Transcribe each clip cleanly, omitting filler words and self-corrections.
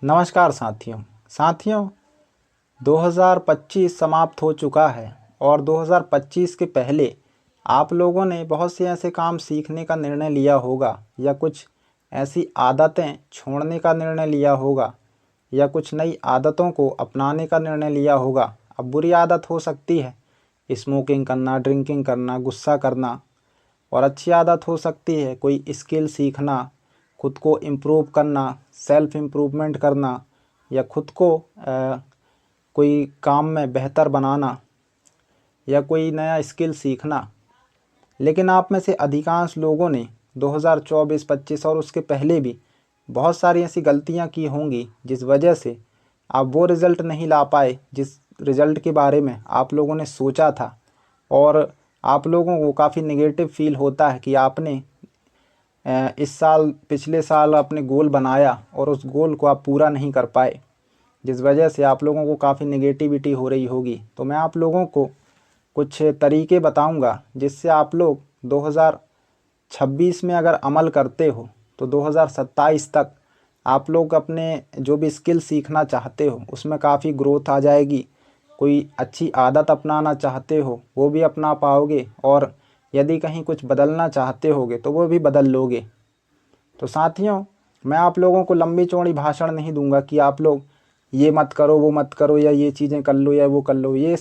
नमस्कार साथियों 2025 समाप्त हो चुका है और 2025 के पहले आप लोगों ने बहुत से ऐसे काम सीखने का निर्णय लिया होगा या कुछ ऐसी आदतें छोड़ने का निर्णय लिया होगा या कुछ नई आदतों को अपनाने का निर्णय लिया होगा। अब बुरी आदत हो सकती है स्मोकिंग करना, ड्रिंकिंग करना, गुस्सा करना, और अच्छी आदत हो सकती है कोई स्किल सीखना, खुद को इम्प्रूव करना, सेल्फ इम्प्रूवमेंट करना, या खुद को कोई काम में बेहतर बनाना या कोई नया स्किल सीखना। लेकिन आप में से अधिकांश लोगों ने 2024-25 और उसके पहले भी बहुत सारी ऐसी गलतियां की होंगी जिस वजह से आप वो रिज़ल्ट नहीं ला पाए जिस रिज़ल्ट के बारे में आप लोगों ने सोचा था, और आप लोगों को काफ़ी नेगेटिव फील होता है कि आपने इस साल पिछले साल आपने गोल बनाया और उस गोल को आप पूरा नहीं कर पाए, जिस वजह से आप लोगों को काफ़ी नेगेटिविटी हो रही होगी। तो मैं आप लोगों को कुछ तरीके बताऊंगा जिससे आप लोग 2026 में अगर अमल करते हो तो 2027 तक आप लोग अपने जो भी स्किल सीखना चाहते हो उसमें काफ़ी ग्रोथ आ जाएगी। कोई अच्छी आदत अपनाना चाहते हो वो भी अपना पाओगे, और यदि कहीं कुछ बदलना चाहते होगे तो वो भी बदल लोगे। तो साथियों, मैं आप लोगों को लंबी चौड़ी भाषण नहीं दूंगा कि आप लोग ये मत करो, वो मत करो, या ये चीज़ें कर लो या वो कर लो। ये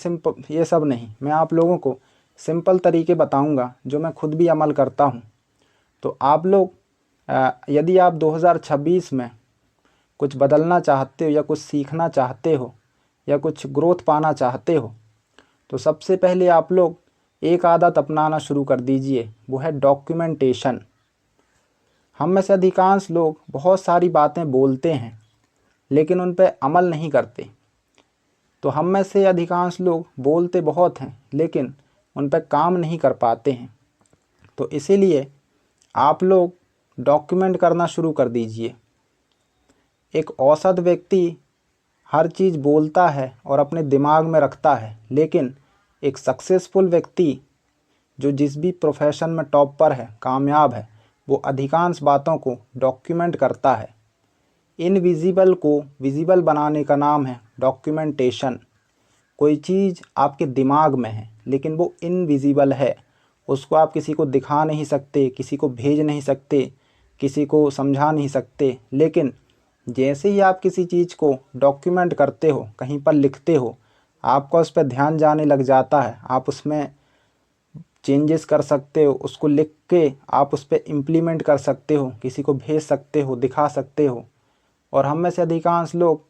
सब नहीं, मैं आप लोगों को सिंपल तरीके बताऊंगा जो मैं खुद भी अमल करता हूं। तो आप लोग यदि आप 2026 में कुछ बदलना चाहते हो या कुछ सीखना चाहते हो या कुछ ग्रोथ पाना चाहते हो तो सबसे पहले आप लोग एक आदत अपनाना शुरू कर दीजिए, वो है डॉक्यूमेंटेशन। हम में से अधिकांश लोग बहुत सारी बातें बोलते हैं लेकिन उन पर अमल नहीं करते। तो हम में से अधिकांश लोग बोलते बहुत हैं लेकिन उन पर काम नहीं कर पाते हैं। तो इसीलिए आप लोग डॉक्यूमेंट करना शुरू कर दीजिए। एक औसत व्यक्ति हर चीज़ बोलता है और अपने दिमाग में रखता है, लेकिन एक सक्सेसफुल व्यक्ति जो जिस भी प्रोफेशन में टॉप पर है, कामयाब है, वो अधिकांश बातों को डॉक्यूमेंट करता है। इनविजिबल को विजिबल बनाने का नाम है डॉक्यूमेंटेशन। कोई चीज़ आपके दिमाग में है लेकिन वो इनविजिबल है, उसको आप किसी को दिखा नहीं सकते, किसी को भेज नहीं सकते, किसी को समझा नहीं सकते। लेकिन जैसे ही आप किसी चीज़ को डॉक्यूमेंट करते हो, कहीं पर लिखते हो, आपका उस पर ध्यान जाने लग जाता है। आप उसमें चेंजेस कर सकते हो, उसको लिख के आप उस पर इम्प्लीमेंट कर सकते हो, किसी को भेज सकते हो, दिखा सकते हो। और हम में से अधिकांश लोग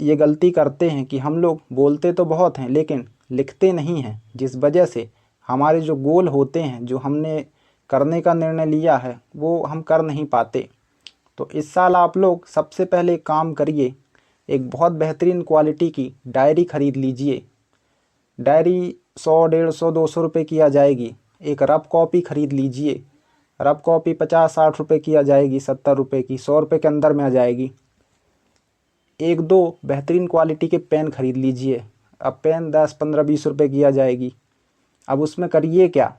ये गलती करते हैं कि हम लोग बोलते तो बहुत हैं लेकिन लिखते नहीं हैं, जिस वजह से हमारे जो गोल होते हैं, जो हमने करने का निर्णय लिया है, वो हम कर नहीं पाते। तो इस साल आप लोग सबसे पहले एक काम करिए, एक बहुत बेहतरीन क्वालिटी की डायरी ख़रीद लीजिए। डायरी 100, 150, 200 रुपये की आ जाएगी। एक रफ कॉपी ख़रीद लीजिए। रफ कॉपी 50-60 रुपये की आ जाएगी, 70 रुपये की, 100 रुपये के अंदर में आ जाएगी। एक दो बेहतरीन क्वालिटी के पेन ख़रीद लीजिए। अब पेन 10, 15, 20 रुपये की आ जाएगी। अब उसमें करिए क्या,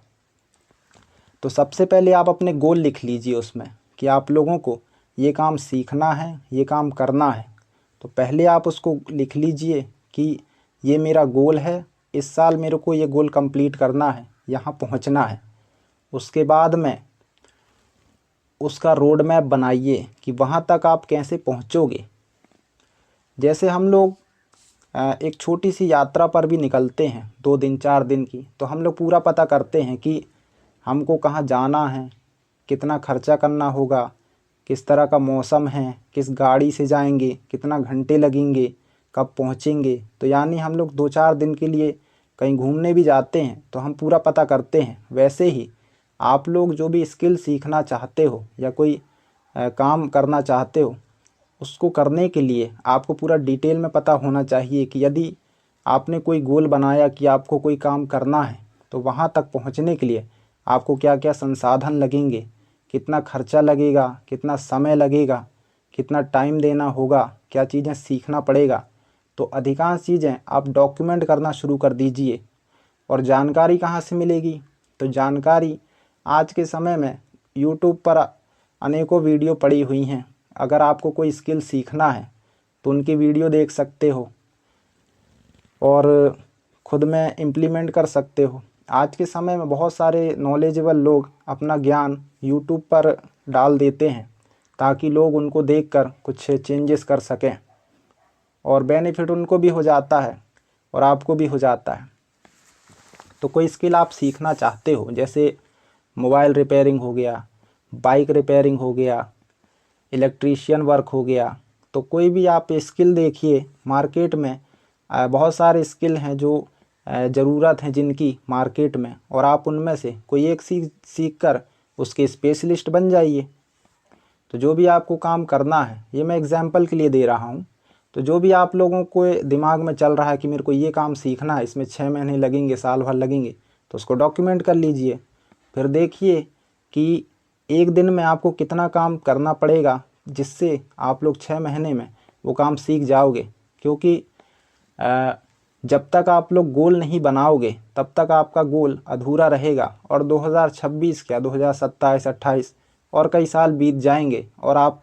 तो सबसे पहले आप अपने गोल लिख लीजिए उसमें कि आप लोगों को ये काम सीखना है, ये काम करना है। तो पहले आप उसको लिख लीजिए कि ये मेरा गोल है, इस साल मेरे को ये गोल कंप्लीट करना है, यहाँ पहुँचना है। उसके बाद में उसका रोड मैप बनाइए कि वहाँ तक आप कैसे पहुँचोगे। जैसे हम लोग एक छोटी सी यात्रा पर भी निकलते हैं 2 दिन 4 दिन की, तो हम लोग पूरा पता करते हैं कि हमको कहाँ जाना है, कितना खर्चा करना होगा, किस तरह का मौसम है, किस गाड़ी से जाएंगे, कितना घंटे लगेंगे, कब पहुँचेंगे। तो यानी हम लोग 2-4 दिन के लिए कहीं घूमने भी जाते हैं तो हम पूरा पता करते हैं। वैसे ही आप लोग जो भी स्किल सीखना चाहते हो या कोई काम करना चाहते हो, उसको करने के लिए आपको पूरा डिटेल में पता होना चाहिए कि यदि आपने कोई गोल बनाया कि आपको कोई काम करना है तो वहाँ तक पहुँचने के लिए आपको क्या क्या संसाधन लगेंगे, कितना खर्चा लगेगा, कितना समय लगेगा, कितना टाइम देना होगा, क्या चीज़ें सीखना पड़ेगा। तो अधिकांश चीज़ें आप डॉक्यूमेंट करना शुरू कर दीजिए। और जानकारी कहाँ से मिलेगी, तो जानकारी आज के समय में यूट्यूब पर अनेकों वीडियो पड़ी हुई हैं। अगर आपको कोई स्किल सीखना है तो उनकी वीडियो देख सकते हो और खुद में इम्प्लीमेंट कर सकते हो। आज के समय में बहुत सारे नॉलेजेबल लोग अपना ज्ञान यूट्यूब पर डाल देते हैं ताकि लोग उनको देखकर कुछ चेंजेस कर सकें और बेनिफिट उनको भी हो जाता है और आपको भी हो जाता है। तो कोई स्किल आप सीखना चाहते हो, जैसे मोबाइल रिपेयरिंग हो गया, बाइक रिपेयरिंग हो गया, इलेक्ट्रीशियन वर्क हो गया, तो कोई भी आप स्किल देखिए मार्केट में। बहुत सारे स्किल हैं जो ज़रूरत है जिनकी मार्केट में, और आप उनमें से कोई एक सीख कर उसके स्पेशलिस्ट बन जाइए। तो जो भी आपको काम करना है, ये मैं एग्जांपल के लिए दे रहा हूँ, तो जो भी आप लोगों को दिमाग में चल रहा है कि मेरे को ये काम सीखना है, इसमें 6 महीने लगेंगे, साल भर लगेंगे, तो उसको डॉक्यूमेंट कर लीजिए। फिर देखिए कि एक दिन में आपको कितना काम करना पड़ेगा जिससे आप लोग 6 महीने में वो काम सीख जाओगे। क्योंकि जब तक आप लोग गोल नहीं बनाओगे तब तक आपका गोल अधूरा रहेगा और 2026 क्या 2027, 28 और कई साल बीत जाएंगे और आप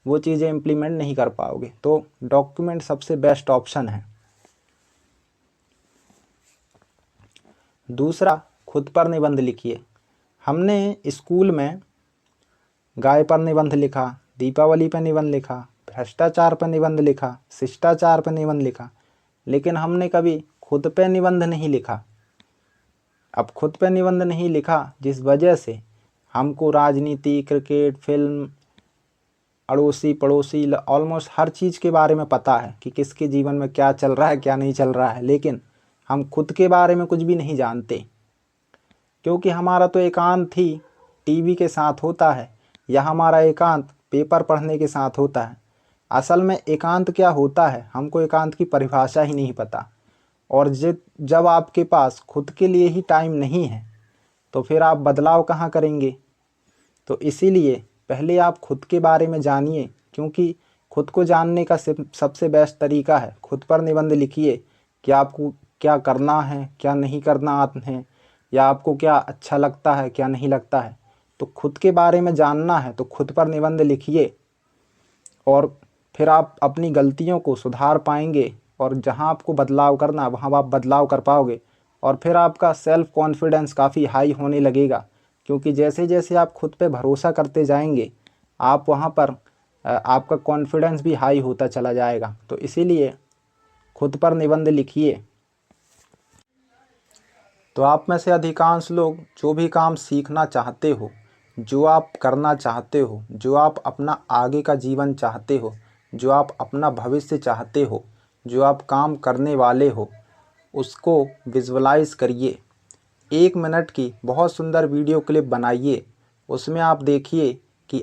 वो चीज़ें इम्प्लीमेंट नहीं कर पाओगे। तो डॉक्यूमेंट सबसे बेस्ट ऑप्शन है। दूसरा, खुद पर निबंध लिखिए। हमने स्कूल में गाय पर निबंध लिखा, दीपावली पर निबंध लिखा, भ्रष्टाचार पर निबंध लिखा, शिष्टाचार पर निबंध लिखा, लेकिन हमने कभी खुद पे निबंध नहीं लिखा। अब खुद पे निबंध नहीं लिखा जिस वजह से हमको राजनीति, क्रिकेट, फिल्म, अड़ोसी पड़ोसी ऑलमोस्ट हर चीज़ के बारे में पता है कि किसके जीवन में क्या चल रहा है, क्या नहीं चल रहा है, लेकिन हम खुद के बारे में कुछ भी नहीं जानते। क्योंकि हमारा तो एकांत ही टीवी के साथ होता है या हमारा एकांत पेपर पढ़ने के साथ होता है। असल में एकांत क्या होता है, हमको एकांत की परिभाषा ही नहीं पता। और जब आपके पास खुद के लिए ही टाइम नहीं है तो फिर आप बदलाव कहाँ करेंगे। तो इसीलिए पहले आप खुद के बारे में जानिए, क्योंकि खुद को जानने का सबसे बेस्ट तरीका है खुद पर निबंध लिखिए कि आपको क्या करना है, क्या नहीं करना है, या आपको क्या अच्छा लगता है, क्या नहीं लगता है। तो खुद के बारे में जानना है तो खुद पर निबंध लिखिए और फिर आप अपनी गलतियों को सुधार पाएंगे और जहां आपको बदलाव करना वहां आप बदलाव कर पाओगे। और फिर आपका सेल्फ कॉन्फिडेंस काफ़ी हाई होने लगेगा, क्योंकि जैसे जैसे आप खुद पे भरोसा करते जाएंगे आप वहां पर आपका कॉन्फिडेंस भी हाई होता चला जाएगा। तो इसीलिए खुद पर निबंध लिखिए। तो आप में से अधिकांश लोग जो भी काम सीखना चाहते हो, जो आप करना चाहते हो, जो आप अपना आगे का जीवन चाहते हो, जो आप अपना भविष्य चाहते हो, जो आप काम करने वाले हो, उसको विजुअलाइज करिए। 1 मिनट की बहुत सुंदर वीडियो क्लिप बनाइए। उसमें आप देखिए कि